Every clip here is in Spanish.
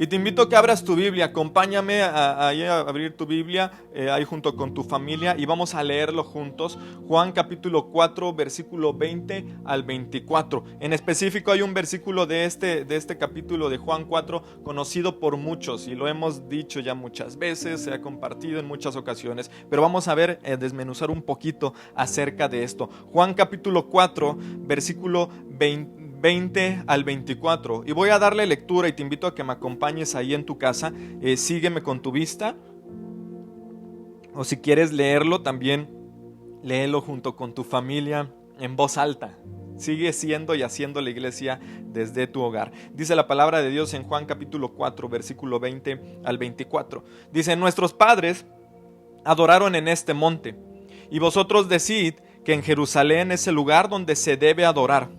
Y te invito a que abras tu Biblia, acompáñame a abrir tu Biblia ahí junto con tu familia y vamos a leerlo juntos. Juan capítulo 4, versículo 20 al 24. En específico hay un versículo de este capítulo de Juan 4 conocido por muchos y lo hemos dicho ya muchas veces, se ha compartido en muchas ocasiones, pero vamos a ver, desmenuzar un poquito acerca de esto. Juan capítulo 4, versículo 20 al 24 y voy a darle lectura y te invito a que me acompañes ahí en tu casa. Sígueme con tu vista o si quieres leerlo también léelo junto con tu familia en voz alta. Sigue siendo y haciendo la iglesia desde tu hogar. Dice la palabra de Dios en Juan capítulo 4 versículo 20 al 24. Dice: nuestros padres adoraron en este monte y vosotros decid que en Jerusalén es el lugar donde se debe adorar.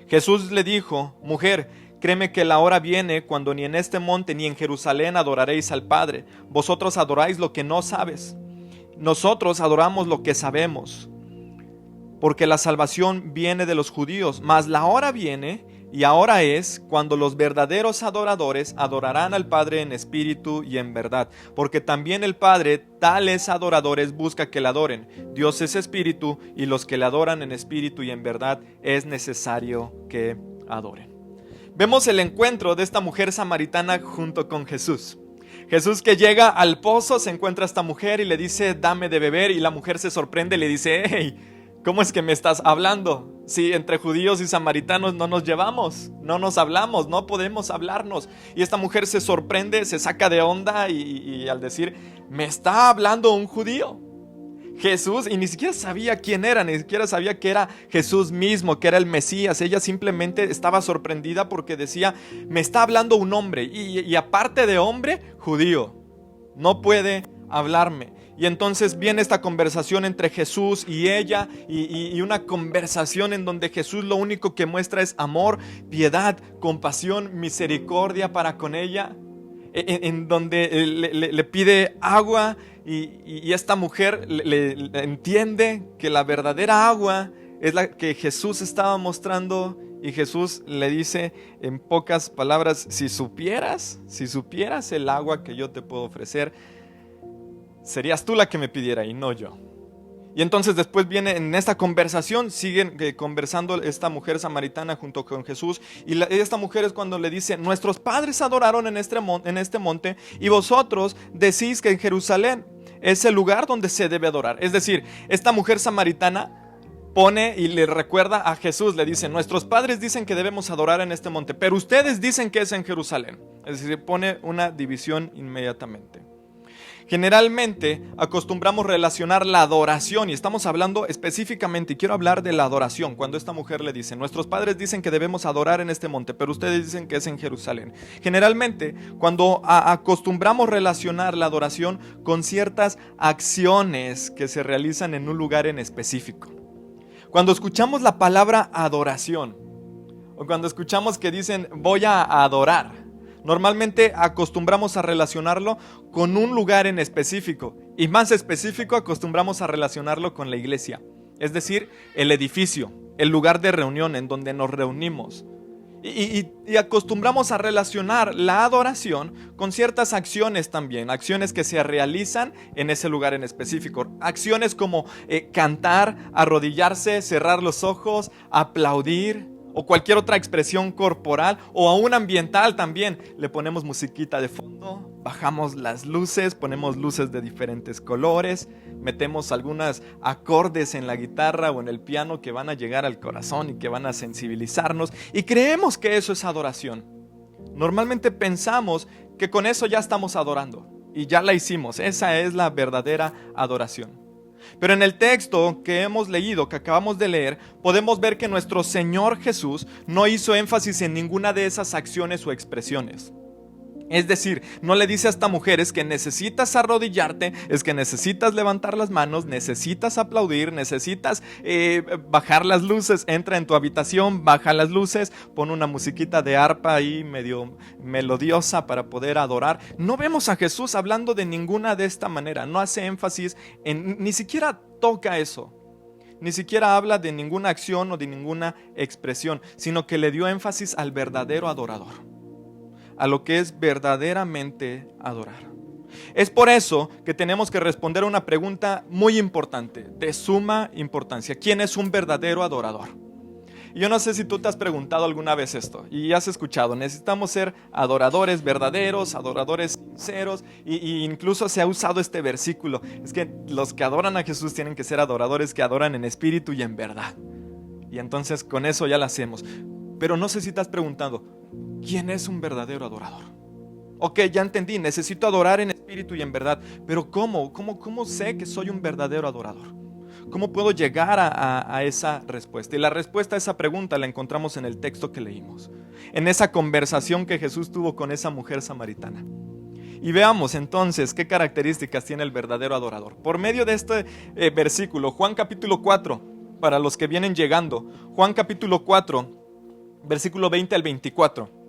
Jesús le dijo: mujer, créeme que la hora viene cuando ni en este monte ni en Jerusalén adoraréis al Padre. Vosotros adoráis lo que no sabes. Nosotros adoramos lo que sabemos, porque la salvación viene de los judíos. Mas la hora viene, y ahora es, cuando los verdaderos adoradores adorarán al Padre en espíritu y en verdad, porque también el Padre tales adoradores busca que le adoren. Dios es espíritu, y los que le adoran en espíritu y en verdad es necesario que adoren. Vemos el encuentro de esta mujer samaritana junto con Jesús. Jesús, que llega al pozo, se encuentra a esta mujer y le dice: dame de beber, y la mujer se sorprende y le dice: hey, ¿cómo es que me estás hablando? Si entre judíos y samaritanos no nos llevamos, no nos hablamos, no podemos hablarnos. Y esta mujer se sorprende, se saca de onda y al decir: me está hablando un judío. Jesús, y ni siquiera sabía quién era, ni siquiera sabía que era Jesús mismo, que era el Mesías. Ella simplemente estaba sorprendida porque decía: me está hablando un hombre, y aparte de hombre, judío, no puede hablarme. Y entonces viene esta conversación entre Jesús y ella, y una conversación en donde Jesús lo único que muestra es amor, piedad, compasión, misericordia para con ella, en donde le pide agua, y esta mujer le entiende que la verdadera agua es la que Jesús estaba mostrando. Y Jesús le dice en pocas palabras: si supieras el agua que yo te puedo ofrecer, serías tú la que me pidiera y no yo. Y entonces después viene en esta conversación, siguen conversando esta mujer samaritana junto con Jesús, y esta mujer es cuando le dice: nuestros padres adoraron en este monte, y vosotros decís que en Jerusalén es el lugar donde se debe adorar. Es decir, esta mujer samaritana pone y le recuerda a Jesús, le dice: nuestros padres dicen que debemos adorar en este monte, pero ustedes dicen que es en Jerusalén. Es decir, pone una división inmediatamente. Generalmente acostumbramos relacionar la adoración, y estamos hablando específicamente, y quiero hablar de la adoración, cuando esta mujer le dice: nuestros padres dicen que debemos adorar en este monte, pero ustedes dicen que es en Jerusalén. Generalmente cuando acostumbramos relacionar la adoración con ciertas acciones que se realizan en un lugar en específico. Cuando escuchamos la palabra adoración, o cuando escuchamos que dicen voy a adorar, normalmente acostumbramos a relacionarlo con un lugar en específico, y más específico acostumbramos a relacionarlo con la iglesia, es decir, el edificio, el lugar de reunión en donde nos reunimos. Y acostumbramos a relacionar la adoración con ciertas acciones también, acciones que se realizan en ese lugar en específico. Acciones como cantar, arrodillarse, cerrar los ojos, aplaudir, o cualquier otra expresión corporal, o aún ambiental también. Le ponemos musiquita de fondo, bajamos las luces, ponemos luces de diferentes colores, metemos algunos acordes en la guitarra o en el piano que van a llegar al corazón y que van a sensibilizarnos, y creemos que eso es adoración. Normalmente pensamos que con eso ya estamos adorando y ya la hicimos. Esa es la verdadera adoración. Pero en el texto que hemos leído, que acabamos de leer, podemos ver que nuestro Señor Jesús no hizo énfasis en ninguna de esas acciones o expresiones. Es decir, no le dice a esta mujer: es que necesitas arrodillarte, es que necesitas levantar las manos, necesitas aplaudir, necesitas bajar las luces. Entra en tu habitación, baja las luces, pon una musiquita de arpa ahí medio melodiosa para poder adorar. No vemos a Jesús hablando de ninguna de esta manera. No hace énfasis ni siquiera toca eso. Ni siquiera habla de ninguna acción o de ninguna expresión, sino que le dio énfasis al verdadero adorador, a lo que es verdaderamente adorar. Es por eso que tenemos que responder a una pregunta muy importante, de suma importancia. ¿Quién es un verdadero adorador? Y yo no sé si tú te has preguntado alguna vez esto y has escuchado, necesitamos ser adoradores verdaderos, adoradores sinceros, y incluso se ha usado este versículo. Es que los que adoran a Jesús tienen que ser adoradores que adoran en espíritu y en verdad. Y entonces con eso ya lo hacemos. Pero no sé si te has preguntado, ¿quién es un verdadero adorador? Ok, ya entendí, necesito adorar en espíritu y en verdad, pero ¿cómo sé que soy un verdadero adorador? ¿Cómo puedo llegar a esa respuesta? Y la respuesta a esa pregunta la encontramos en el texto que leímos, en esa conversación que Jesús tuvo con esa mujer samaritana. Y veamos entonces qué características tiene el verdadero adorador. Por medio de este versículo, Juan capítulo 4, para los que vienen llegando, Juan capítulo 4, versículo 20 al 24.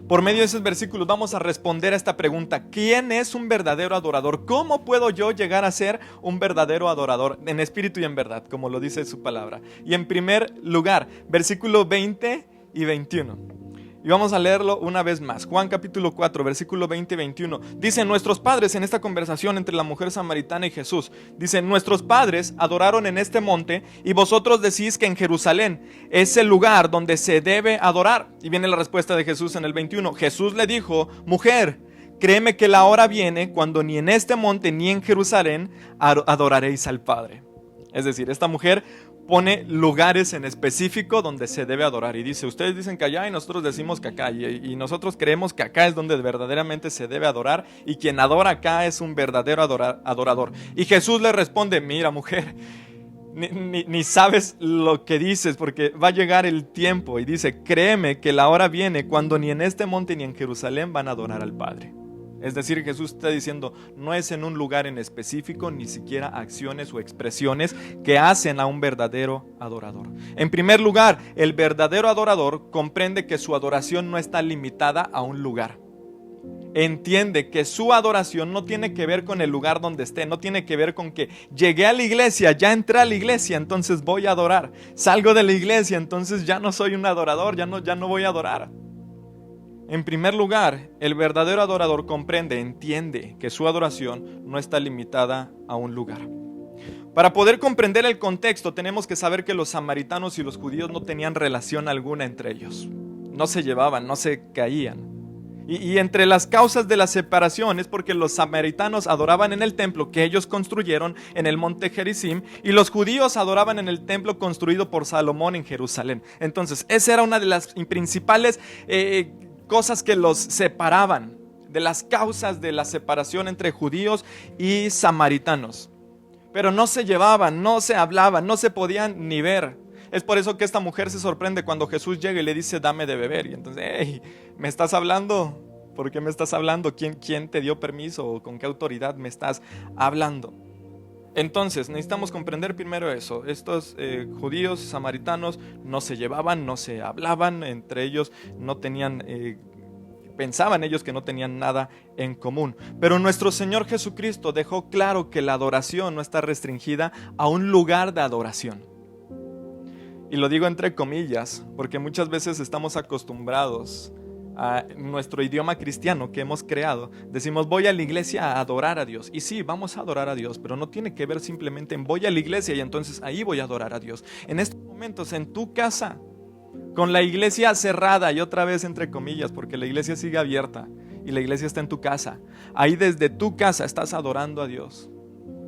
Por medio de esos versículos vamos a responder a esta pregunta: ¿quién es un verdadero adorador? ¿Cómo puedo yo llegar a ser un verdadero adorador en espíritu y en verdad, como lo dice su palabra? Y en primer lugar, versículo 20 y 21. Y vamos a leerlo una vez más. Juan capítulo 4, versículo 20 y 21. Dice, nuestros padres, en esta conversación entre la mujer samaritana y Jesús, dice, nuestros padres adoraron en este monte y vosotros decís que en Jerusalén es el lugar donde se debe adorar. Y viene la respuesta de Jesús en el 21. Jesús le dijo, mujer, créeme que la hora viene cuando ni en este monte ni en Jerusalén adoraréis al Padre. Es decir, esta mujer pone lugares en específico donde se debe adorar y dice, ustedes dicen que allá y nosotros decimos que acá, y nosotros creemos que acá es donde verdaderamente se debe adorar, y quien adora acá es un verdadero adorador. Y Jesús le responde, mira mujer, ni sabes lo que dices, porque va a llegar el tiempo, y dice, créeme que la hora viene cuando ni en este monte ni en Jerusalén van a adorar al Padre. Es decir, Jesús está diciendo, no es en un lugar en específico, ni siquiera acciones o expresiones que hacen a un verdadero adorador. En primer lugar, el verdadero adorador comprende que su adoración no está limitada a un lugar. Entiende que su adoración no tiene que ver con el lugar donde esté, no tiene que ver con que llegué a la iglesia, ya entré a la iglesia, entonces voy a adorar. Salgo de la iglesia, entonces ya no soy un adorador, ya no voy a adorar. En primer lugar, el verdadero adorador entiende que su adoración no está limitada a un lugar. Para poder comprender el contexto, tenemos que saber que los samaritanos y los judíos no tenían relación alguna entre ellos. No se llevaban, no se caían. Y entre las causas de la separación es porque los samaritanos adoraban en el templo que ellos construyeron en el monte Gerizim, y los judíos adoraban en el templo construido por Salomón en Jerusalén. Entonces, esa era una de las principales cosas que los separaban, de las causas de la separación entre judíos y samaritanos. Pero no se llevaban, no se hablaban, no se podían ni ver. Es por eso que esta mujer se sorprende cuando Jesús llega y le dice, dame de beber. Y entonces, hey, ¿me estás hablando? ¿Por qué me estás hablando? ¿Quién te dio permiso? ¿O con qué autoridad me estás hablando? Entonces, necesitamos comprender primero eso. Estos judíos samaritanos no se llevaban, no se hablaban, entre ellos no tenían, pensaban ellos que no tenían nada en común. Pero nuestro Señor Jesucristo dejó claro que la adoración no está restringida a un lugar de adoración. Y lo digo entre comillas, porque muchas veces estamos acostumbrados a nuestro idioma cristiano que hemos creado. Decimos, voy a la iglesia a adorar a Dios. Y sí, vamos a adorar a Dios, pero no tiene que ver simplemente en voy a la iglesia y entonces ahí voy a adorar a Dios. En estos momentos, en tu casa, con la iglesia cerrada, y otra vez entre comillas, porque la iglesia sigue abierta y la iglesia está en tu casa. Ahí desde tu casa estás adorando a Dios.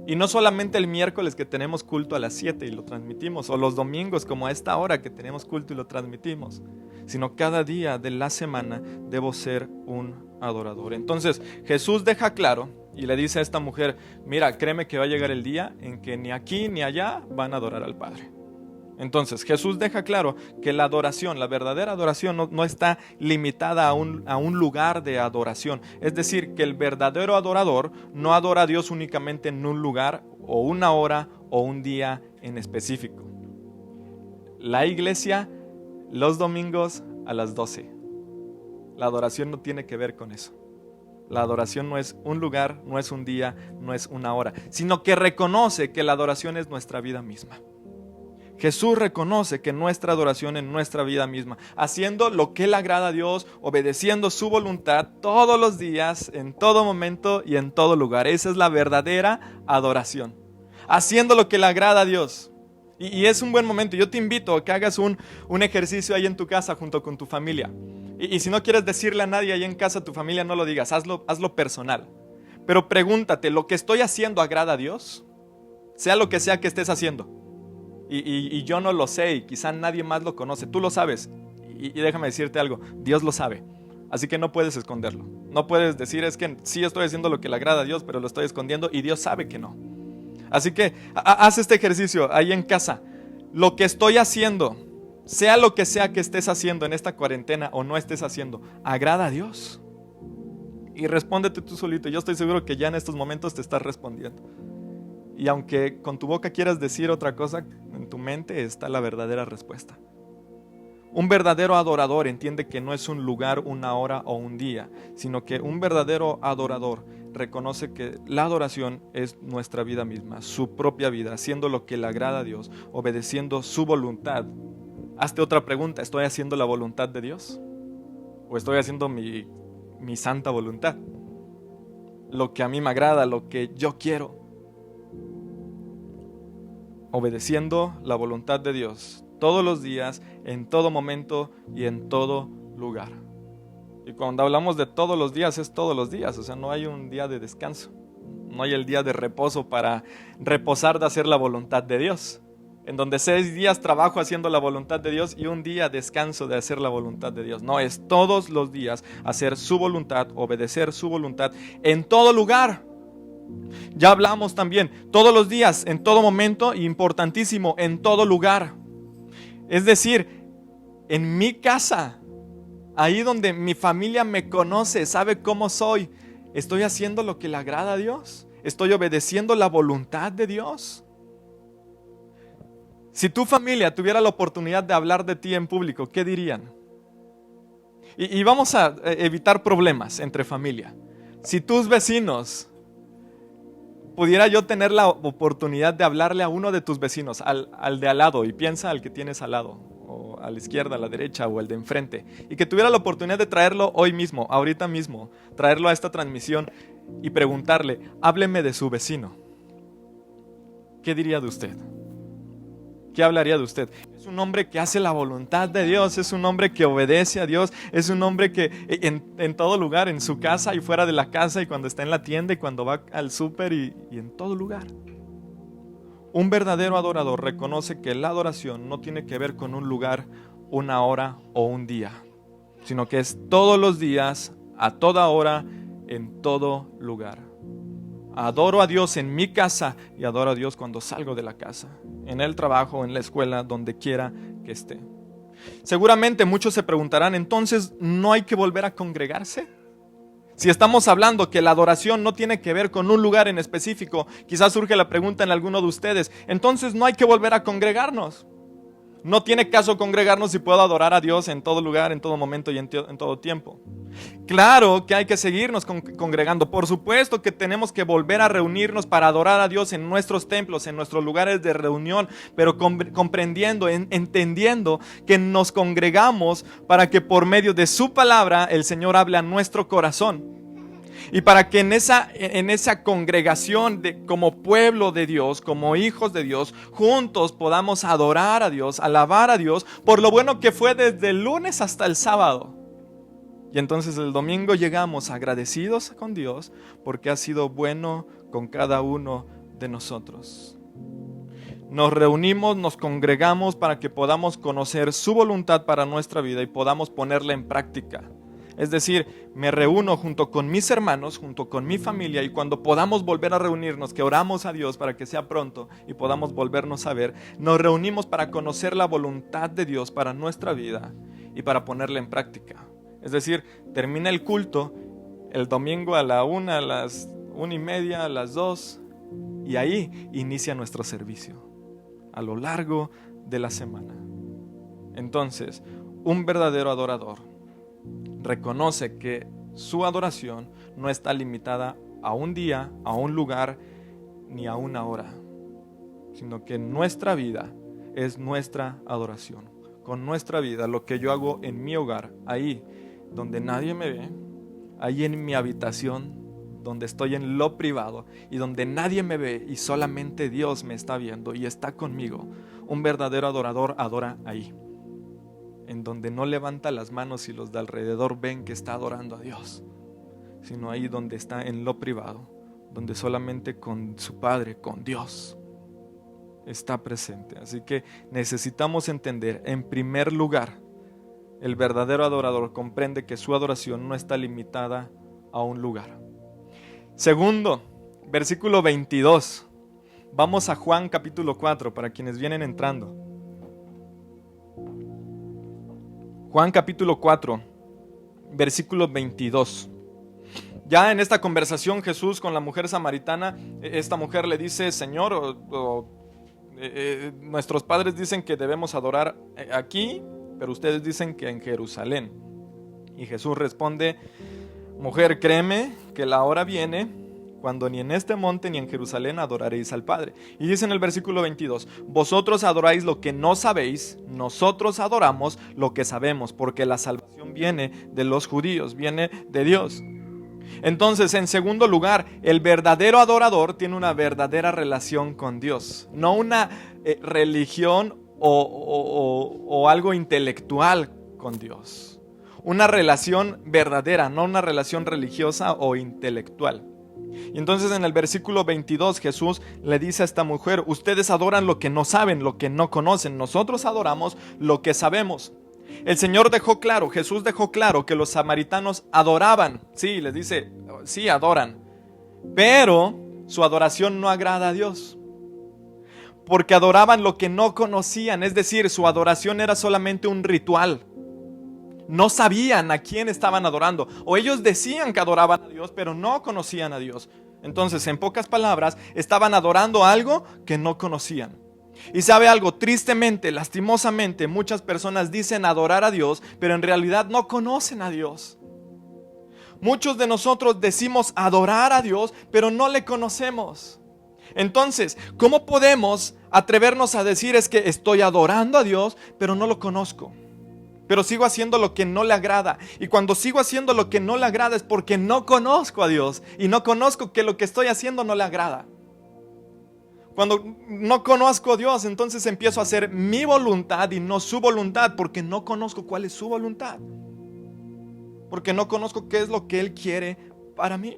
Y no solamente el miércoles que tenemos culto a las 7 y lo transmitimos, o los domingos como a esta hora que tenemos culto y lo transmitimos, sino cada día de la semana debo ser un adorador. Entonces Jesús deja claro y le dice a esta mujer, mira, créeme que va a llegar el día en que ni aquí ni allá van a adorar al Padre. Entonces Jesús deja claro que la adoración, la verdadera adoración no está limitada a un lugar de adoración. Es decir, que el verdadero adorador no adora a Dios únicamente en un lugar o una hora o un día en específico. La iglesia los domingos a las 12. La adoración no tiene que ver con eso. La adoración no es un lugar, no es un día, no es una hora, sino que reconoce que la adoración es nuestra vida misma. Jesús reconoce que nuestra adoración en nuestra vida misma, haciendo lo que le agrada a Dios, obedeciendo su voluntad todos los días, en todo momento y en todo lugar. Esa es la verdadera adoración. Haciendo lo que le agrada a Dios. Y es un buen momento. Yo te invito a que hagas un ejercicio ahí en tu casa junto con tu familia. Y si no quieres decirle a nadie ahí en casa, a tu familia, no lo digas, hazlo personal. Pero pregúntate, ¿lo que estoy haciendo agrada a Dios? Sea lo que sea que estés haciendo. Y yo no lo sé y quizá nadie más lo conoce. Tú lo sabes. Y déjame decirte algo, Dios lo sabe. Así que no puedes esconderlo. No puedes decir, es que sí estoy haciendo lo que le agrada a Dios, pero lo estoy escondiendo y Dios sabe que no. Así que haz este ejercicio ahí en casa. Lo que estoy haciendo, sea lo que sea que estés haciendo en esta cuarentena o no estés haciendo, ¿agrada a Dios? Y respóndete tú solito. Yo estoy seguro que ya en estos momentos te estás respondiendo. Y aunque con tu boca quieras decir otra cosa, en tu mente está la verdadera respuesta. Un verdadero adorador entiende que no es un lugar, una hora o un día, sino que un verdadero adorador reconoce que la adoración es nuestra vida misma, su propia vida, haciendo lo que le agrada a Dios, obedeciendo su voluntad. Hazte otra pregunta, ¿estoy haciendo la voluntad de Dios? ¿O estoy haciendo mi santa voluntad? Lo que a mí me agrada, lo que yo quiero. Obedeciendo la voluntad de Dios todos los días, en todo momento y en todo lugar. Y cuando hablamos de todos los días, es todos los días. O sea, no hay un día de descanso. No hay el día de reposo para reposar de hacer la voluntad de Dios. En donde 6 días trabajo haciendo la voluntad de Dios y un día descanso de hacer la voluntad de Dios. No, es todos los días hacer su voluntad, obedecer su voluntad en todo lugar. Ya hablamos también, todos los días, en todo momento, y importantísimo, en todo lugar. Es decir, en mi casa, ahí donde mi familia me conoce, sabe cómo soy, ¿estoy haciendo lo que le agrada a Dios? ¿Estoy obedeciendo la voluntad de Dios? Si tu familia tuviera la oportunidad de hablar de ti en público, ¿qué dirían? Y vamos a evitar problemas entre familia. Si tus vecinos, pudiera yo tener la oportunidad de hablarle a uno de tus vecinos, al de al lado, y piensa al que tienes al lado, o a la izquierda, a la derecha, o al de enfrente, y que tuviera la oportunidad de traerlo hoy mismo, ahorita mismo, traerlo a esta transmisión y preguntarle, hábleme de su vecino. ¿Qué diría de usted? ¿Qué hablaría de usted? Es un hombre que hace la voluntad de Dios, es un hombre que obedece a Dios, es un hombre que en todo lugar, en su casa y fuera de la casa, y cuando está en la tienda y cuando va al súper y en todo lugar. Un verdadero adorador reconoce que la adoración no tiene que ver con un lugar, una hora o un día, sino que es todos los días, a toda hora, en todo lugar. Adoro a Dios en mi casa y adoro a Dios cuando salgo de la casa, en el trabajo, en la escuela, donde quiera que esté. Seguramente muchos se preguntarán, entonces, ¿no hay que volver a congregarse? Si estamos hablando que la adoración no tiene que ver con un lugar en específico, quizás surge la pregunta en alguno de ustedes, entonces no hay que volver a congregarnos. No tiene caso congregarnos si puedo adorar a Dios en todo lugar, en todo momento y en todo tiempo. Claro que hay que seguirnos congregando. Por supuesto que tenemos que volver a reunirnos para adorar a Dios en nuestros templos, en nuestros lugares de reunión, pero comprendiendo, entendiendo que nos congregamos para que por medio de su palabra el Señor hable a nuestro corazón. Y para que en esa congregación como pueblo de Dios, como hijos de Dios, juntos podamos adorar a Dios, alabar a Dios por lo bueno que fue desde el lunes hasta el sábado. Y entonces el domingo llegamos agradecidos con Dios porque ha sido bueno con cada uno de nosotros. Nos reunimos, nos congregamos para que podamos conocer su voluntad para nuestra vida y podamos ponerla en práctica. Es decir, me reúno junto con mis hermanos, junto con mi familia, y cuando podamos volver a reunirnos, que oramos a Dios para que sea pronto y podamos volvernos a ver, nos reunimos para conocer la voluntad de Dios para nuestra vida y para ponerla en práctica. Es decir, termina el culto el domingo a la 1, a las 1:30, a las 2, y ahí inicia nuestro servicio a lo largo de la semana. Entonces, un verdadero adorador reconoce que su adoración no está limitada a un día, a un lugar, ni a una hora, sino que nuestra vida es nuestra adoración. Con nuestra vida, lo que yo hago en mi hogar, ahí donde nadie me ve, ahí en mi habitación, donde estoy en lo privado y donde nadie me ve y solamente Dios me está viendo y está conmigo. Un verdadero adorador adora ahí, en donde no levanta las manos y los de alrededor ven que está adorando a Dios, sino ahí donde está en lo privado, donde solamente con su Padre, con Dios, está presente. Así que necesitamos entender, en primer lugar, el verdadero adorador comprende que su adoración no está limitada a un lugar. Segundo, versículo 22. Vamos a Juan capítulo 4 para quienes vienen entrando. Juan capítulo 4, versículo 22. Ya en esta conversación Jesús con la mujer samaritana, esta mujer le dice: Señor, nuestros padres dicen que debemos adorar aquí, pero ustedes dicen que en Jerusalén. Y Jesús responde: mujer, créeme que la hora viene cuando ni en este monte ni en Jerusalén adoraréis al Padre. Y dice en el versículo 22: vosotros adoráis lo que no sabéis, nosotros adoramos lo que sabemos, porque la salvación viene de los judíos, viene de Dios. Entonces, en segundo lugar, el verdadero adorador tiene una verdadera relación con Dios, no una religión o algo intelectual con Dios. Una relación verdadera, no una relación religiosa o intelectual. Y entonces en el versículo 22 Jesús le dice a esta mujer: ustedes adoran lo que no saben, lo que no conocen. Nosotros adoramos lo que sabemos. El Señor dejó claro, Jesús dejó claro que los samaritanos adoraban. Sí, les dice, sí, adoran. Pero su adoración no agrada a Dios, porque adoraban lo que no conocían. Es decir, su adoración era solamente un ritual. No sabían a quién estaban adorando. O ellos decían que adoraban a Dios, pero no conocían a Dios. Entonces, en pocas palabras, estaban adorando algo que no conocían. Y sabe algo, tristemente, lastimosamente, muchas personas dicen adorar a Dios, pero en realidad no conocen a Dios. Muchos de nosotros decimos adorar a Dios, pero no le conocemos. Entonces, ¿cómo podemos atrevernos a decir es que estoy adorando a Dios, pero no lo conozco? Pero sigo haciendo lo que no le agrada. Y cuando sigo haciendo lo que no le agrada es porque no conozco a Dios. Y no conozco que lo que estoy haciendo no le agrada. Cuando no conozco a Dios, entonces empiezo a hacer mi voluntad y no su voluntad, porque no conozco cuál es su voluntad. Porque no conozco qué es lo que Él quiere para mí.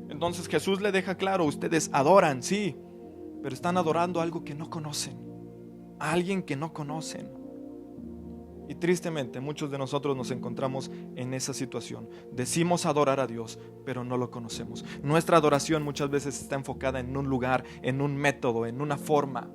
Entonces Jesús le deja claro: ustedes adoran, sí, pero están adorando algo que no conocen, a alguien que no conocen. Y tristemente muchos de nosotros nos encontramos en esa situación. Decimos adorar a Dios, pero no lo conocemos. Nuestra adoración muchas veces está enfocada en un lugar, en un método, en una forma.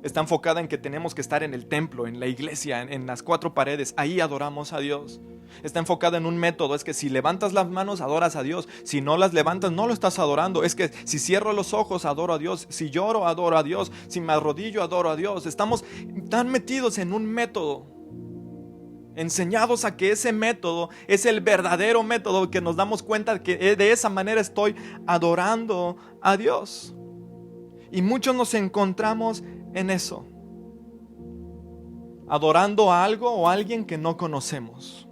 Está enfocada en que tenemos que estar en el templo, en la iglesia, en las cuatro paredes. Ahí adoramos a Dios. Está enfocada en un método. Es que si levantas las manos, adoras a Dios. Si no las levantas, no lo estás adorando. Es que si cierro los ojos, adoro a Dios. Si lloro, adoro a Dios. Si me arrodillo, adoro a Dios. Estamos tan metidos en un método, enseñados a que ese método es el verdadero método, que nos damos cuenta que de esa manera estoy adorando a Dios. Y muchos nos encontramos en eso, adorando a algo o a alguien que no conocemos,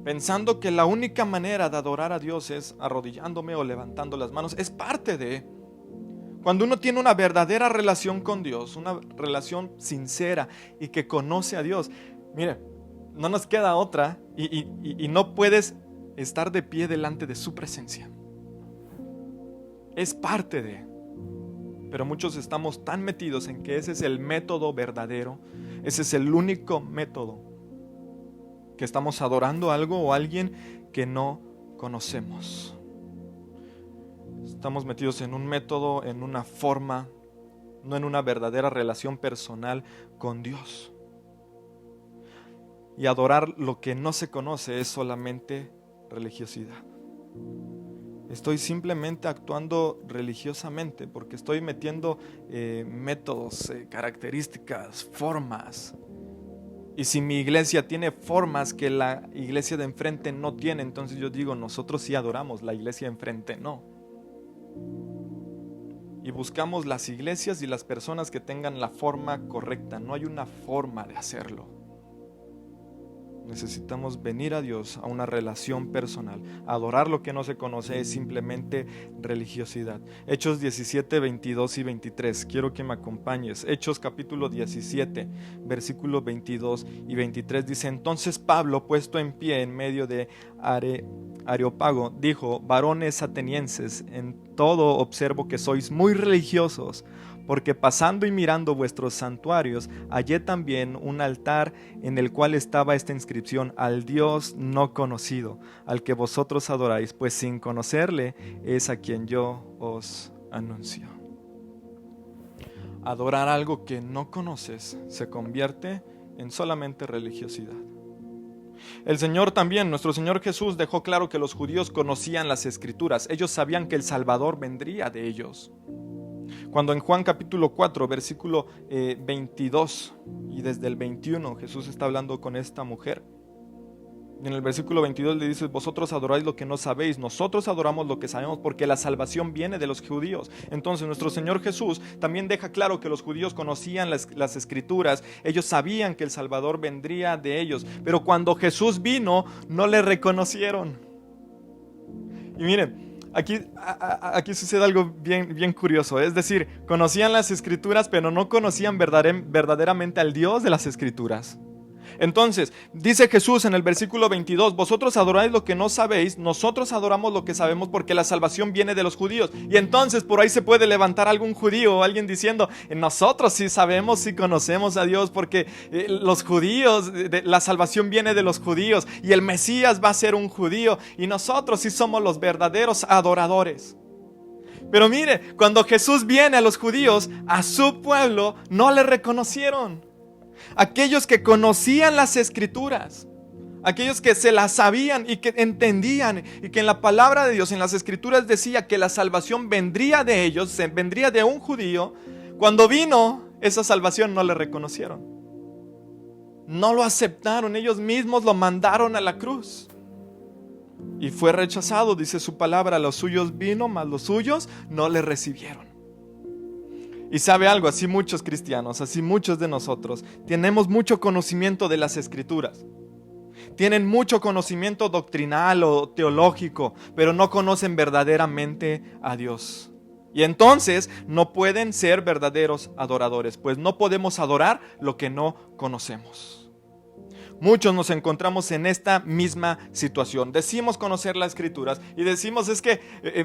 pensando que la única manera de adorar a Dios es arrodillándome o levantando las manos. Es parte de... Cuando uno tiene una verdadera relación con Dios, una relación sincera y que conoce a Dios, mire, no nos queda otra y no puedes estar de pie delante de su presencia. Es parte de... Pero muchos estamos tan metidos en que ese es el método verdadero, ese es el único método, que estamos adorando algo o alguien que no conocemos. Estamos metidos en un método, en una forma, no en una verdadera relación personal con Dios. Y adorar lo que no se conoce es solamente religiosidad. Estoy simplemente actuando religiosamente porque estoy metiendo métodos, características, formas. Y si mi iglesia tiene formas que la iglesia de enfrente no tiene, entonces yo digo, nosotros sí adoramos, la iglesia de enfrente no. y buscamos las iglesias y las personas que tengan la forma correcta. No hay una forma de hacerlo. Necesitamos venir a Dios, a una relación personal. Adorar lo que no se conoce es simplemente religiosidad. Hechos 17, 22 y 23. Quiero que me acompañes. Hechos capítulo 17, versículos 22 y 23 dice: entonces Pablo, puesto en pie en medio de Areópago, dijo: varones atenienses, en todo observo que sois muy religiosos, porque pasando y mirando vuestros santuarios, hallé también un altar en el cual estaba esta inscripción: al Dios no conocido, al que vosotros adoráis, pues sin conocerle es a quien yo os anuncio. Adorar algo que no conoces se convierte en solamente religiosidad. El Señor también, nuestro Señor Jesús, dejó claro que los judíos conocían las Escrituras. Ellos sabían que el Salvador vendría de ellos. Cuando en Juan capítulo 4, versículo 22 y desde el 21, Jesús está hablando con esta mujer. Y en el versículo 22 le dice: vosotros adoráis lo que no sabéis, nosotros adoramos lo que sabemos, porque la salvación viene de los judíos. Entonces nuestro Señor Jesús también deja claro que los judíos conocían las Escrituras. Ellos sabían que el Salvador vendría de ellos, pero cuando Jesús vino no le reconocieron. Y miren, Aquí sucede algo bien curioso. Es decir, conocían las Escrituras, pero no conocían verdaderamente al Dios de las Escrituras. Entonces, dice Jesús en el versículo 22: vosotros adoráis lo que no sabéis, nosotros adoramos lo que sabemos, porque la salvación viene de los judíos. Y entonces por ahí se puede levantar algún judío o alguien diciendo: nosotros sí sabemos, sí conocemos a Dios, porque los judíos, la salvación viene de los judíos, y el Mesías va a ser un judío, y nosotros sí somos los verdaderos adoradores. Pero mire, cuando Jesús viene a los judíos, a su pueblo, no le reconocieron. Aquellos que conocían las Escrituras, aquellos que se las sabían y que entendían, y que en la palabra de Dios, en las Escrituras decía que la salvación vendría de ellos, vendría de un judío. Cuando vino esa salvación no le reconocieron, no lo aceptaron, ellos mismos lo mandaron a la cruz y fue rechazado. Dice su palabra: los suyos vino, mas los suyos no le recibieron. Y sabe algo, así muchos cristianos, así muchos de nosotros tenemos mucho conocimiento de las Escrituras, tienen mucho conocimiento doctrinal o teológico, pero no conocen verdaderamente a Dios. Y entonces no pueden ser verdaderos adoradores, pues no podemos adorar lo que no conocemos. Muchos nos encontramos en esta misma situación. Decimos conocer las Escrituras y decimos: es que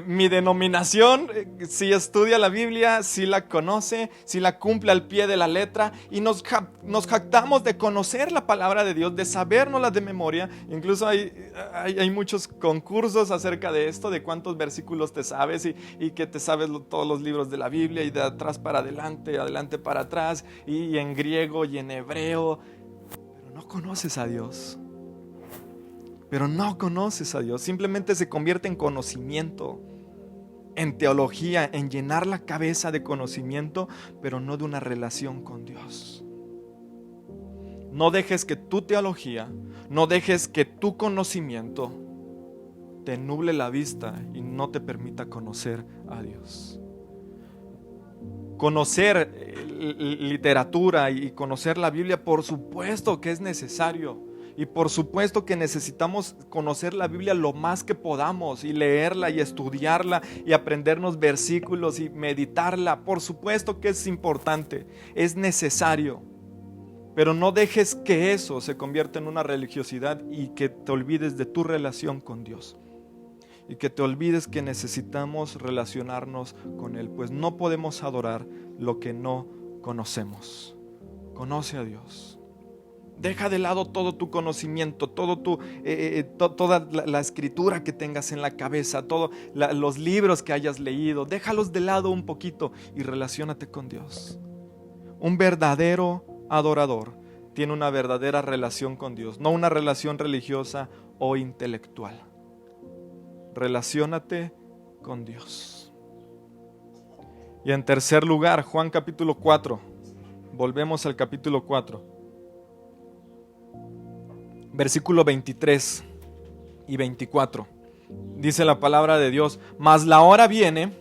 mi denominación sí estudia la Biblia, sí la conoce, sí la cumple al pie de la letra, y nos jactamos de conocer la palabra de Dios, de sabérnosla de memoria. Incluso hay muchos concursos acerca de esto, de cuántos versículos te sabes y que te sabes todos los libros de la Biblia, y de atrás para adelante, adelante para atrás, y en griego y en hebreo. No conoces a Dios, pero no conoces a Dios. Simplemente se convierte en conocimiento, en teología, en llenar la cabeza de conocimiento, pero no de una relación con Dios. No dejes que tu teología, no dejes que tu conocimiento te nuble la vista y no te permita conocer a Dios. Conocer literatura y conocer la Biblia, por supuesto que es necesario, y por supuesto que necesitamos conocer la Biblia lo más que podamos, y leerla y estudiarla y aprendernos versículos y meditarla. Por supuesto que es importante, es necesario, pero no dejes que eso se convierta en una religiosidad y que te olvides de tu relación con Dios. Y que te olvides que necesitamos relacionarnos con Él, pues no podemos adorar lo que no conocemos. Conoce a Dios. Deja de lado todo tu conocimiento, toda la escritura que tengas en la cabeza, todos los libros que hayas leído. Déjalos de lado un poquito y relaciónate con Dios. Un verdadero adorador tiene una verdadera relación con Dios, no una relación religiosa o intelectual. Relaciónate con Dios. Y en tercer lugar, Juan capítulo 4. Volvemos al capítulo 4. Versículo 23 y 24. Dice la palabra de Dios: mas la hora viene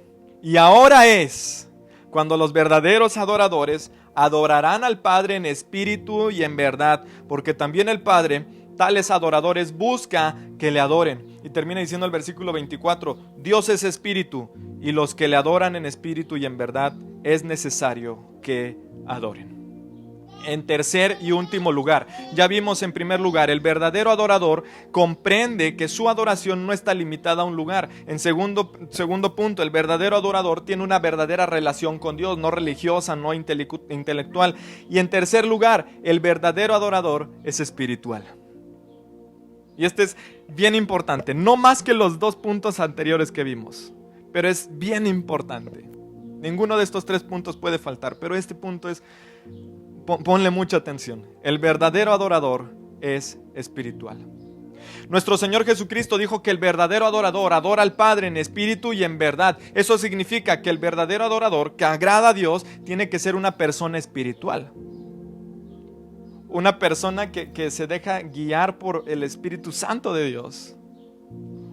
y ahora es cuando los verdaderos adoradores adorarán al Padre en espíritu y en verdad, porque también el Padre tales adoradores busca que le adoren. Y termina diciendo el versículo 24, Dios es espíritu, y los que le adoran en espíritu y en verdad es necesario que adoren. En tercer y último lugar, ya vimos en primer lugar, el verdadero adorador comprende que su adoración no está limitada a un lugar. En segundo punto, el verdadero adorador tiene una verdadera relación con Dios, no religiosa, no intelectual. Y en tercer lugar, el verdadero adorador es espiritual. Y este es bien importante, no más que los dos puntos anteriores que vimos, pero es bien importante. Ninguno de estos tres puntos puede faltar, pero este punto es, ponle mucha atención. El verdadero adorador es espiritual. Nuestro Señor Jesucristo dijo que el verdadero adorador adora al Padre en espíritu y en verdad. Eso significa que el verdadero adorador que agrada a Dios tiene que ser una persona espiritual. Una persona que se deja guiar por el Espíritu Santo de Dios.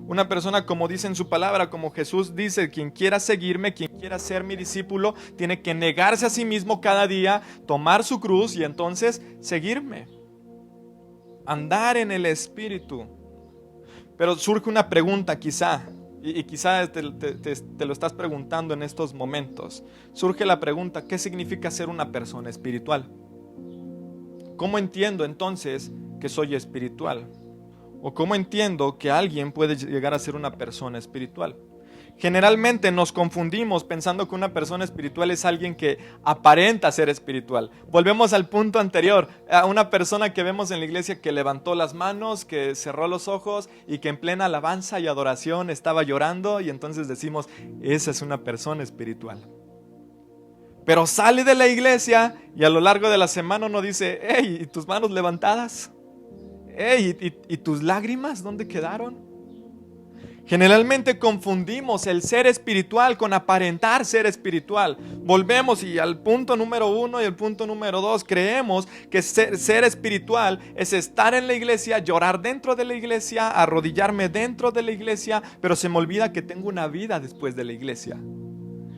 Una persona, como dice en su palabra, como Jesús dice, quien quiera seguirme, quien quiera ser mi discípulo, tiene que negarse a sí mismo cada día, tomar su cruz y entonces seguirme. Andar en el Espíritu. Pero surge una pregunta quizá, y quizá te lo estás preguntando en estos momentos. Surge la pregunta, ¿qué significa ser una persona espiritual? ¿Cómo entiendo entonces que soy espiritual? ¿O cómo entiendo que alguien puede llegar a ser una persona espiritual? Generalmente nos confundimos pensando que una persona espiritual es alguien que aparenta ser espiritual. Volvemos al punto anterior, a una persona que vemos en la iglesia que levantó las manos, que cerró los ojos y que en plena alabanza y adoración estaba llorando, y entonces decimos, esa es una persona espiritual. Pero sale de la iglesia y a lo largo de la semana uno dice, hey, ¿y tus manos levantadas? Hey, ¿y tus lágrimas dónde quedaron? Generalmente confundimos el ser espiritual con aparentar ser espiritual. Volvemos y al punto número 1 y el punto número 2, creemos que ser espiritual es estar en la iglesia, llorar dentro de la iglesia, arrodillarme dentro de la iglesia, pero se me olvida que tengo una vida después de la iglesia.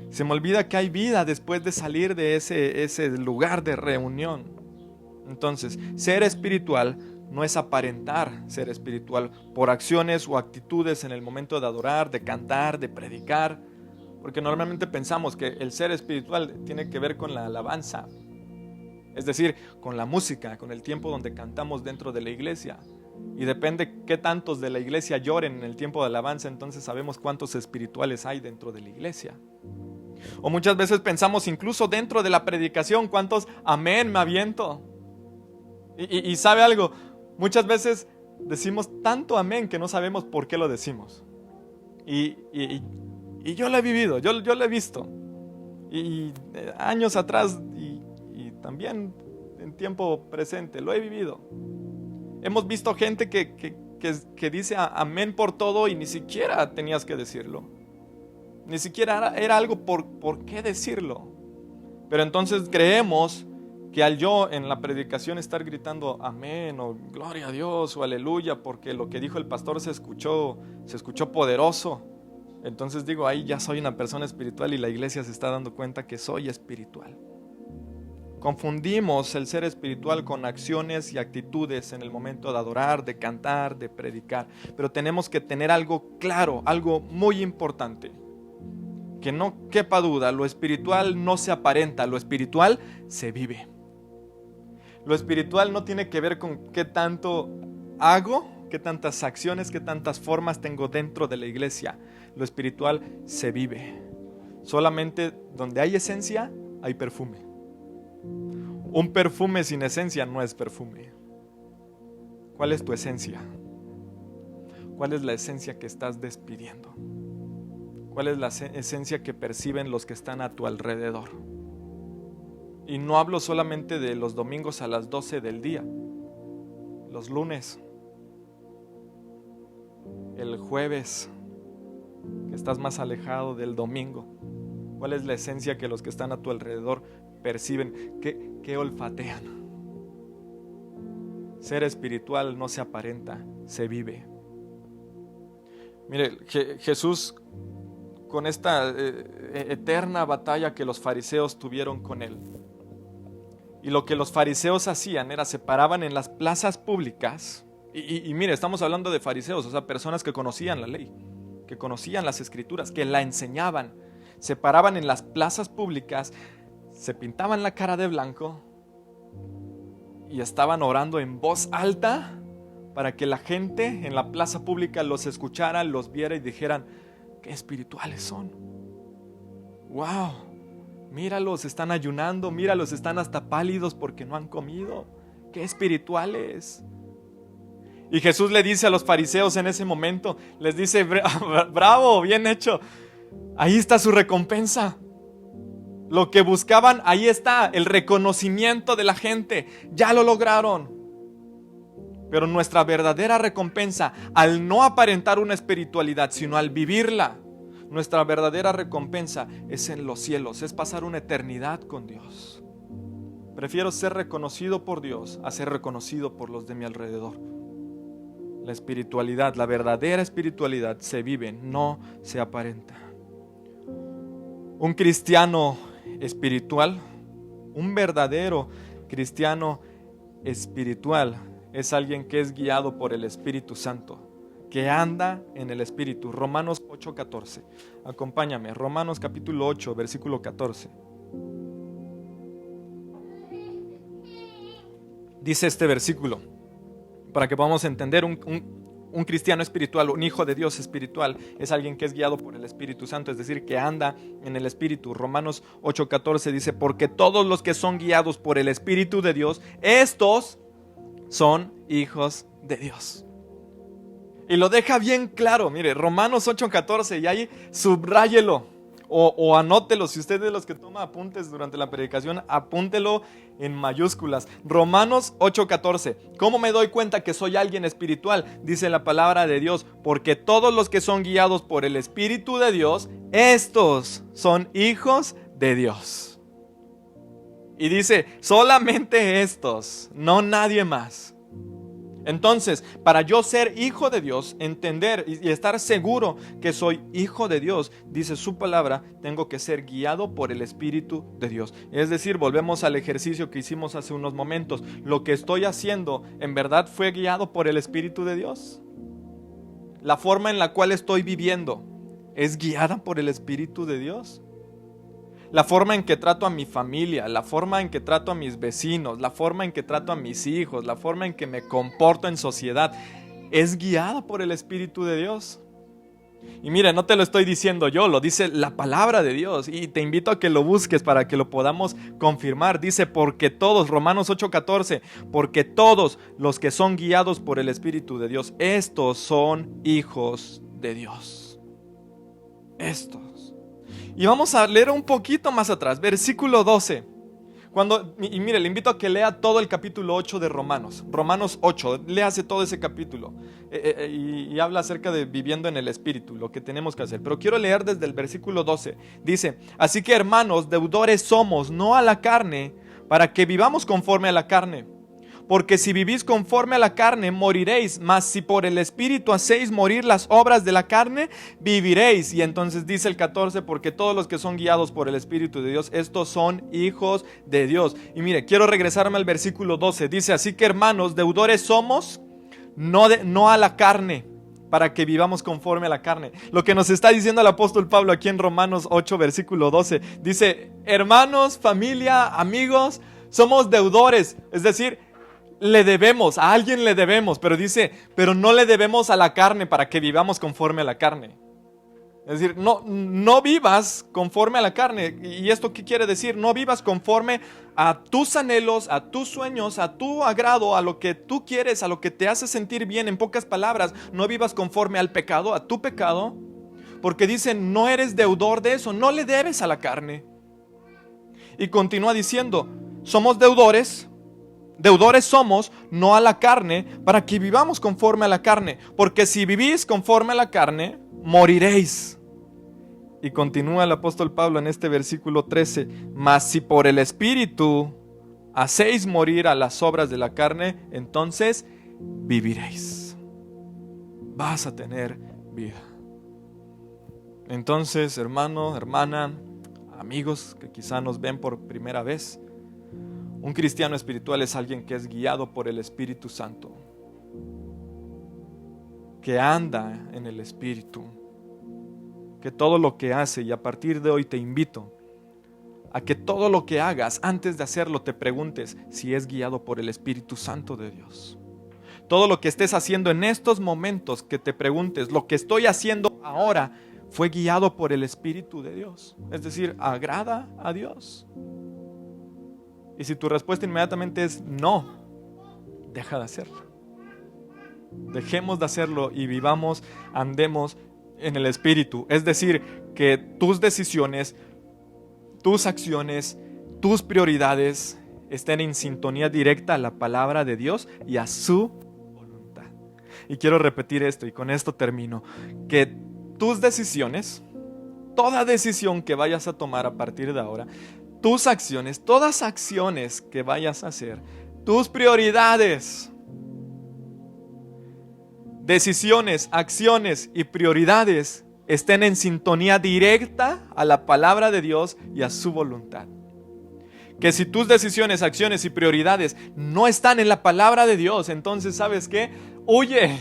Se me olvida que hay vida después de salir de ese lugar de reunión. Entonces, ser espiritual no es aparentar ser espiritual por acciones o actitudes en el momento de adorar, de cantar, de predicar, porque normalmente pensamos que el ser espiritual tiene que ver con la alabanza, es decir, con la música, con el tiempo donde cantamos dentro de la iglesia. Y depende qué tantos de la iglesia lloren en el tiempo de alabanza, entonces sabemos cuántos espirituales hay dentro de la iglesia. O muchas veces pensamos incluso dentro de la predicación, cuántos amén me aviento. Y ¿sabe algo? Muchas veces decimos tanto amén que no sabemos por qué lo decimos. Y yo lo he vivido, yo lo he visto. Y años atrás y también en tiempo presente, lo he vivido. Hemos visto gente que dice amén por todo y ni siquiera tenías que decirlo. Ni siquiera era algo por qué decirlo. Pero entonces creemos que al yo en la predicación estar gritando amén o gloria a Dios o aleluya porque lo que dijo el pastor se escuchó poderoso, entonces digo, ahí ya soy una persona espiritual y la iglesia se está dando cuenta que soy espiritual. Confundimos el ser espiritual con acciones y actitudes en el momento de adorar, de cantar, de predicar. Pero tenemos que tener algo claro, algo muy importante. Que no quepa duda, lo espiritual no se aparenta, lo espiritual se vive. Lo espiritual no tiene que ver con qué tanto hago, qué tantas acciones, qué tantas formas tengo dentro de la iglesia. Lo espiritual se vive. Solamente donde hay esencia, hay perfume. Un perfume sin esencia no es perfume. ¿Cuál es tu esencia? ¿Cuál es la esencia que estás despidiendo? ¿Cuál es la esencia que perciben los que están a tu alrededor? Y no hablo solamente de los domingos a las 12 del día, los lunes, el jueves, que estás más alejado del domingo. ¿Cuál es la esencia que los que están a tu alrededor perciben? ¿Qué olfatean? Ser espiritual no se aparenta, se vive. Mire, Jesús con esta eterna batalla que los fariseos tuvieron con él. Y lo que los fariseos hacían era se paraban en las plazas públicas. Y mire, estamos hablando de fariseos, o sea, personas que conocían la ley, que conocían las escrituras, que la enseñaban. Se paraban en las plazas públicas, se pintaban la cara de blanco y estaban orando en voz alta para que la gente en la plaza pública los escuchara, los viera y dijeran: qué espirituales son. Wow, míralos, están ayunando, míralos, están hasta pálidos porque no han comido. Qué espirituales. Y Jesús le dice a los fariseos en ese momento, les dice: bravo, bien hecho, ahí está su recompensa. Lo que buscaban, ahí está, el reconocimiento de la gente, ya lo lograron. Pero nuestra verdadera recompensa, al no aparentar una espiritualidad, sino al vivirla, nuestra verdadera recompensa es en los cielos, es pasar una eternidad con Dios. Prefiero ser reconocido por Dios a ser reconocido por los de mi alrededor. La espiritualidad, la verdadera espiritualidad se vive, no se aparenta. Un cristiano espiritual, un verdadero cristiano espiritual, es alguien que es guiado por el Espíritu Santo, que anda en el Espíritu. Romanos 8:14. Acompáñame, Romanos capítulo 8, versículo 14. Dice este versículo, para que podamos entender, un cristiano espiritual, un hijo de Dios espiritual, es alguien que es guiado por el Espíritu Santo, es decir, que anda en el Espíritu. Romanos 8:14 dice: porque todos los que son guiados por el Espíritu de Dios, estos son hijos de Dios. Y lo deja bien claro, mire, Romanos 8:14, y ahí subráyelo o anótelo. Si usted es de los que toma apuntes durante la predicación, apúntelo en mayúsculas. Romanos 8:14. ¿Cómo me doy cuenta que soy alguien espiritual? Dice la palabra de Dios: porque todos los que son guiados por el Espíritu de Dios, estos son hijos de Dios. Y dice, solamente estos, no nadie más. Entonces, para yo ser hijo de Dios, entender y estar seguro que soy hijo de Dios, dice su palabra, tengo que ser guiado por el Espíritu de Dios. Es decir, volvemos al ejercicio que hicimos hace unos momentos. Lo que estoy haciendo, ¿en verdad fue guiado por el Espíritu de Dios? La forma en la cual estoy viviendo, ¿es guiada por el Espíritu de Dios? La forma en que trato a mi familia, la forma en que trato a mis vecinos, la forma en que trato a mis hijos, la forma en que me comporto en sociedad, ¿es guiada por el Espíritu de Dios? Y mire, no te lo estoy diciendo yo, lo dice la palabra de Dios, y te invito a que lo busques para que lo podamos confirmar. Dice, porque todos, Romanos 8:14, porque todos los que son guiados por el Espíritu de Dios, estos son hijos de Dios. Estos. Y vamos a leer un poquito más atrás, versículo 12. Y mire, le invito a que lea todo el capítulo 8 de Romanos. Romanos 8, léase todo ese capítulo. Y habla acerca de viviendo en el Espíritu, lo que tenemos que hacer. Pero quiero leer desde el versículo 12. Dice, así que hermanos, deudores somos, no a la carne, para que vivamos conforme a la carne. Porque si vivís conforme a la carne, moriréis, mas si por el Espíritu hacéis morir las obras de la carne, viviréis. Y entonces dice el 14, porque todos los que son guiados por el Espíritu de Dios, estos son hijos de Dios. Y mire, quiero regresarme al versículo 12. Dice, así que hermanos, deudores somos, no a la carne, para que vivamos conforme a la carne. Lo que nos está diciendo el apóstol Pablo aquí en Romanos 8, versículo 12. Dice, hermanos, familia, amigos, somos deudores, es decir, le debemos, a alguien le debemos, pero dice, pero no le debemos a la carne para que vivamos conforme a la carne. Es decir, no vivas conforme a la carne. ¿Y esto qué quiere decir? No vivas conforme a tus anhelos, a tus sueños, a tu agrado, a lo que tú quieres, a lo que te hace sentir bien. En pocas palabras, no vivas conforme al pecado, a tu pecado, porque dice, no eres deudor de eso, no le debes a la carne. Y continúa diciendo, somos deudores somos, no a la carne, para que vivamos conforme a la carne. Porque si vivís conforme a la carne, moriréis. Y continúa el apóstol Pablo en este versículo 13. Mas si por el Espíritu hacéis morir a las obras de la carne, entonces viviréis. Vas a tener vida. Entonces, hermano, hermana, amigos que quizá nos ven por primera vez, un cristiano espiritual es alguien que es guiado por el Espíritu Santo, que anda en el Espíritu, que todo lo que hace, y a partir de hoy te invito a que todo lo que hagas, antes de hacerlo, te preguntes si es guiado por el Espíritu Santo de Dios. Todo lo que estés haciendo en estos momentos, que te preguntes, ¿lo que estoy haciendo ahora fue guiado por el Espíritu de Dios? Es decir, ¿agrada a Dios? Y si tu respuesta inmediatamente es no, deja de hacerlo. Dejemos de hacerlo y vivamos, andemos en el Espíritu. Es decir, que tus decisiones, tus acciones, tus prioridades estén en sintonía directa a la palabra de Dios y a su voluntad. Y quiero repetir esto y con esto termino. Que tus decisiones, toda decisión que vayas a tomar a partir de ahora, tus acciones, todas acciones que vayas a hacer, tus prioridades, decisiones, acciones y prioridades estén en sintonía directa a la palabra de Dios y a su voluntad. Que si tus decisiones, acciones y prioridades no están en la palabra de Dios, entonces ¿sabes qué? Huye,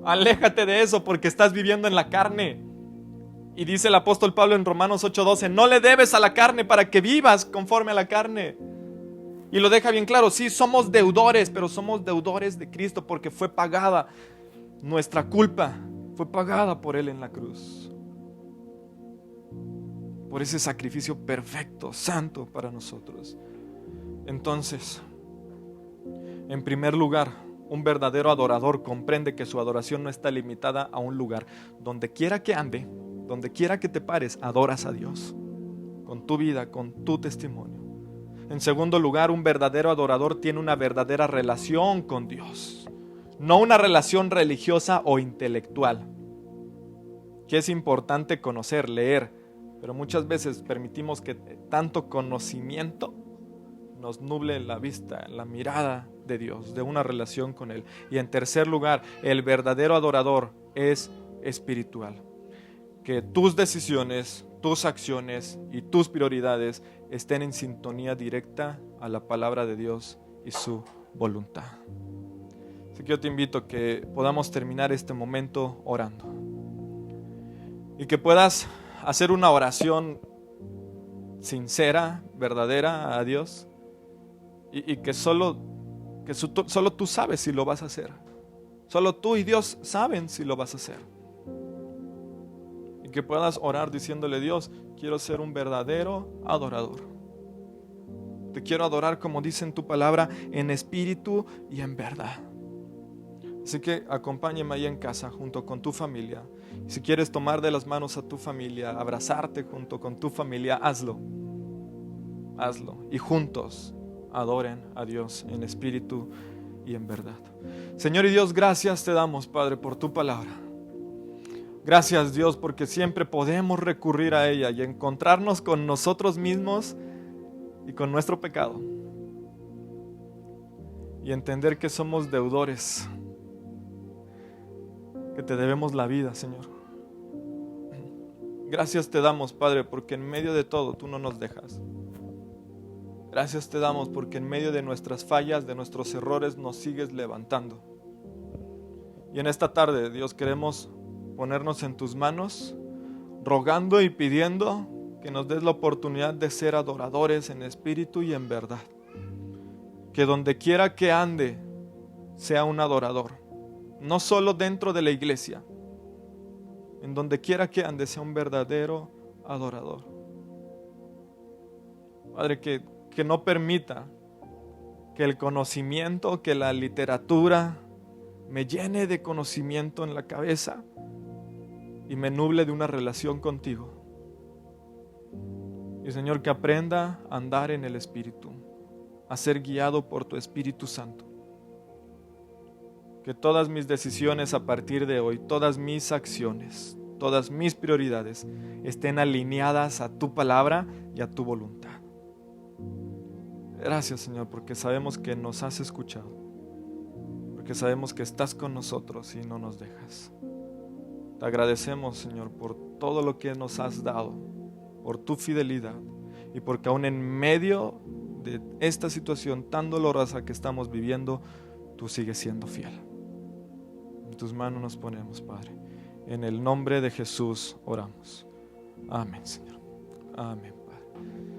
aléjate de eso porque estás viviendo en la carne. Y dice el apóstol Pablo en Romanos 8:12, no le debes a la carne para que vivas conforme a la carne. Y lo deja bien claro, sí, somos deudores, pero somos deudores de Cristo porque fue pagada nuestra culpa, fue pagada por Él en la cruz. Por ese sacrificio perfecto, santo para nosotros. Entonces, en primer lugar, un verdadero adorador comprende que su adoración no está limitada a un lugar. Donde quiera que ande, donde quiera que te pares, adoras a Dios con tu vida, con tu testimonio. En segundo lugar, un verdadero adorador tiene una verdadera relación con Dios, no una relación religiosa o intelectual, que es importante conocer, leer, pero muchas veces permitimos que tanto conocimiento nos nuble la vista, la mirada de Dios, de una relación con Él. Y en tercer lugar, el verdadero adorador es espiritual. Que tus decisiones, tus acciones y tus prioridades estén en sintonía directa a la palabra de Dios y su voluntad. Así que yo te invito a que podamos terminar este momento orando. Y que puedas hacer una oración sincera, verdadera a Dios. Y que solo tú sabes si lo vas a hacer. Solo tú y Dios saben si lo vas a hacer. Y que puedas orar diciéndole: Dios, quiero ser un verdadero adorador. Te quiero adorar como dice en tu palabra, en espíritu y en verdad. Así que acompáñame ahí en casa junto con tu familia. Y si quieres tomar de las manos a tu familia, abrazarte junto con tu familia, hazlo. Hazlo. Y juntos adoren a Dios en espíritu y en verdad. Señor y Dios, gracias te damos, Padre, por tu palabra. Gracias, Dios, porque siempre podemos recurrir a ella y encontrarnos con nosotros mismos y con nuestro pecado. Y entender que somos deudores, que te debemos la vida, Señor. Gracias te damos, Padre, porque en medio de todo tú no nos dejas. Gracias te damos porque en medio de nuestras fallas, de nuestros errores, nos sigues levantando. Y en esta tarde, Dios, queremos ponernos en tus manos, rogando y pidiendo que nos des la oportunidad de ser adoradores en espíritu y en verdad. Que donde quiera que ande, sea un adorador. No solo dentro de la iglesia, en donde quiera que ande, sea un verdadero adorador. Padre, que no permita que el conocimiento, que la literatura me llene de conocimiento en la cabeza y me nuble de una relación contigo. Y Señor, que aprenda a andar en el Espíritu, a ser guiado por tu Espíritu Santo. Que todas mis decisiones a partir de hoy, todas mis acciones, todas mis prioridades estén alineadas a tu palabra y a tu voluntad. Gracias, Señor, porque sabemos que nos has escuchado, porque sabemos que estás con nosotros y no nos dejas. Te agradecemos, Señor, por todo lo que nos has dado, por tu fidelidad y porque aún en medio de esta situación tan dolorosa que estamos viviendo, tú sigues siendo fiel. En tus manos nos ponemos, Padre. En el nombre de Jesús oramos. Amén, Señor. Amén, Padre.